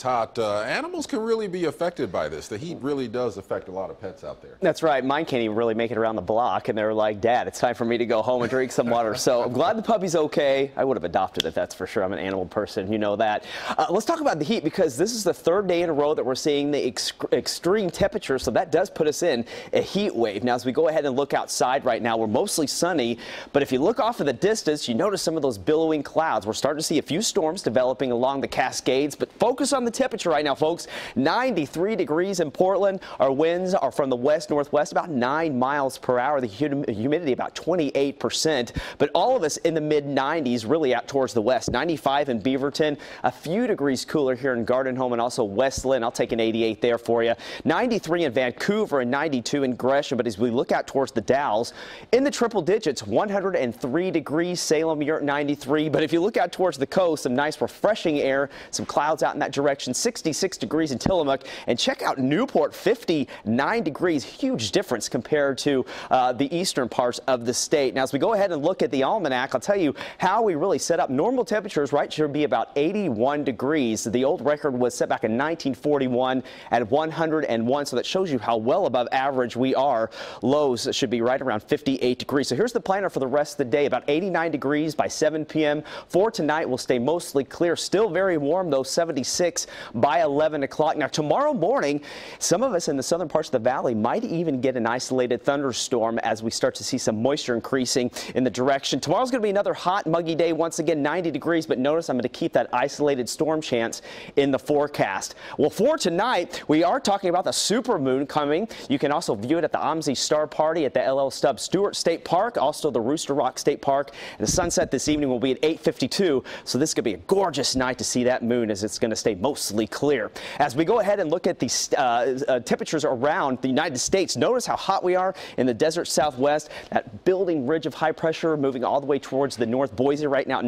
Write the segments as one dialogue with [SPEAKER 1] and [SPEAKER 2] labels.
[SPEAKER 1] Hot, animals can really be affected by this. The heat really does affect a lot of pets out there.
[SPEAKER 2] That's right. Mine can't even really make it around the block, and they're like, Dad, it's time for me to go home and drink some water. So I'm glad the puppy's okay. I would have adopted it, that's for sure. I'm an animal person, you know that. Let's talk about the heat, because this is the third day in a row that we're seeing the extreme temperatures, so that does put us in a heat wave. Now, as we go ahead and look outside right now, we're mostly sunny, but if you look off in the distance, you notice some of those billowing clouds. We're starting to see a few storms developing along the Cascades, but focus on the temperature right now, folks. 93 degrees in Portland. Our winds are from the west-northwest, about 9 miles per hour. The humidity about 28%, but all of us in the mid-90s, really out towards the west. 95 in Beaverton, a few degrees cooler here in Garden Home and also Westland. I'll take an 88 there for you. 93 in Vancouver and 92 in Gresham, but as we look out towards the Dalles, in the triple digits, 103 degrees. Salem, you're at 93, but if you look out towards the coast, some nice refreshing air, some clouds out in that direction. 66 degrees in Tillamook, and check out Newport, 59 degrees. Huge difference compared to the eastern parts of the state. Now, as we go ahead and look at the almanac, I'll tell you how we really set up. Normal temperatures right should be about 81 degrees. The old record was set back in 1941 at 101, so that shows you how well above average we are. Lows should be right around 58 degrees. So here's the planner for the rest of the day. About 89 degrees by 7 p.m. For tonight, will stay mostly clear. Still very warm, though, 76 by 11 o'clock. Now, tomorrow morning, some of us in the southern parts of the valley might even get an isolated thunderstorm as we start to see some moisture increasing in the direction. Tomorrow's going to be another hot, muggy day. Once again, 90 degrees, but notice I'm going to keep that isolated storm chance in the forecast. Well, for tonight, we are talking about the supermoon coming. You can also view it at the OMSI Star Party at the LL Stubbs Stewart State Park, also the Rooster Rock State Park. And the sunset this evening will be at 8:52, so this could be a gorgeous night to see that moon, as it's going to stay mostly clear. As we go ahead and look at the temperatures around the United States, notice how hot we are in the desert southwest. That building ridge of high pressure moving all the way towards the north. Boise right now at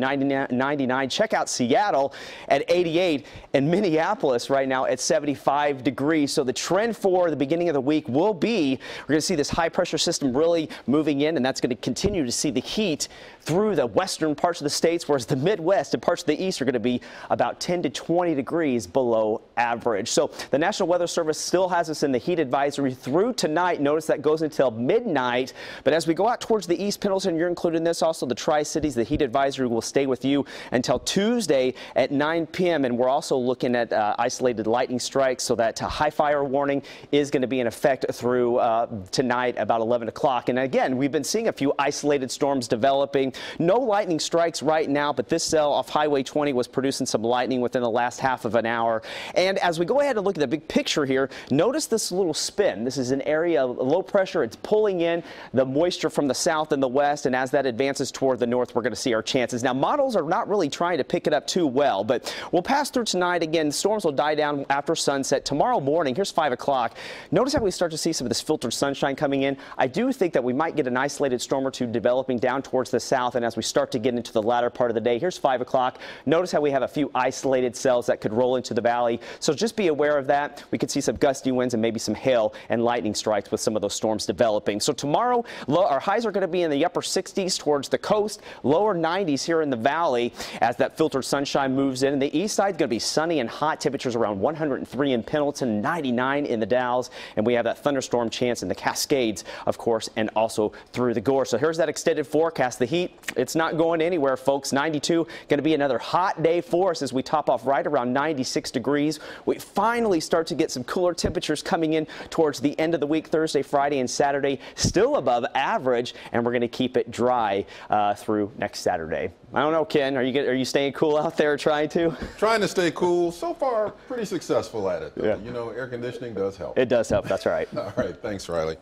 [SPEAKER 2] 99. Check out Seattle at 88, and Minneapolis right now at 75 degrees. So the trend for the beginning of the week will be, we're going to see this high pressure system really moving in, and that's going to continue to see the heat through the western parts of the states, whereas the Midwest and parts of the east are going to be about 10 to 20 degrees below average. So the National Weather Service still has us in the heat advisory through tonight. Notice that goes until midnight. But as we go out towards the east, Pendleton, you're included in this. Also, the Tri-Cities, the heat advisory will stay with you until Tuesday at 9 p.m. And we're also looking at isolated lightning strikes, so that high fire warning is going to be in effect through tonight about 11 o'clock. And again, we've been seeing a few isolated storms developing. No lightning strikes right now, but this cell off Highway 20 was producing some lightning within the last half of an hour. And as we go ahead and look at the big picture here, notice this little spin. This is an area of low pressure. It's pulling in the moisture from the south and the west, and as that advances toward the north, we're going to see our chances. Now, models are not really trying to pick it up too well, but we'll pass through tonight. Again, storms will die down after sunset. Tomorrow morning, here's 5 o'clock. Notice how we start to see some of this filtered sunshine coming in. I do think that we might get an isolated storm or two developing down towards the south, and as we start to get into the latter part of the day, here's 5 o'clock. Notice how we have a few isolated cells that could roll into the valley, so just be aware of that. We could see some gusty winds and maybe some hail and lightning strikes with some of those storms developing. So tomorrow, our highs are going to be in the upper 60s towards the coast, lower 90s here in the valley as that filtered sunshine moves in. And the east side is going to be sunny and hot. Temperatures around 103 in Pendleton, 99 in the Dalles, and we have that thunderstorm chance in the Cascades, of course, and also through the Gorge. So here's that extended forecast. The heat, it's not going anywhere, folks. 92, going to be another hot day for us as we top off right around 96 degrees. We finally start to get some cooler temperatures coming in towards the end of the week, Thursday, Friday, and Saturday, still above average, and we're going to keep it dry through next Saturday. I don't know, Ken, are you staying cool out there, trying to?
[SPEAKER 1] Trying to stay cool. So far, pretty successful at it, though.
[SPEAKER 2] Yeah.
[SPEAKER 1] You know, air conditioning does help.
[SPEAKER 2] It does help, that's right.
[SPEAKER 1] All right, thanks, Riley.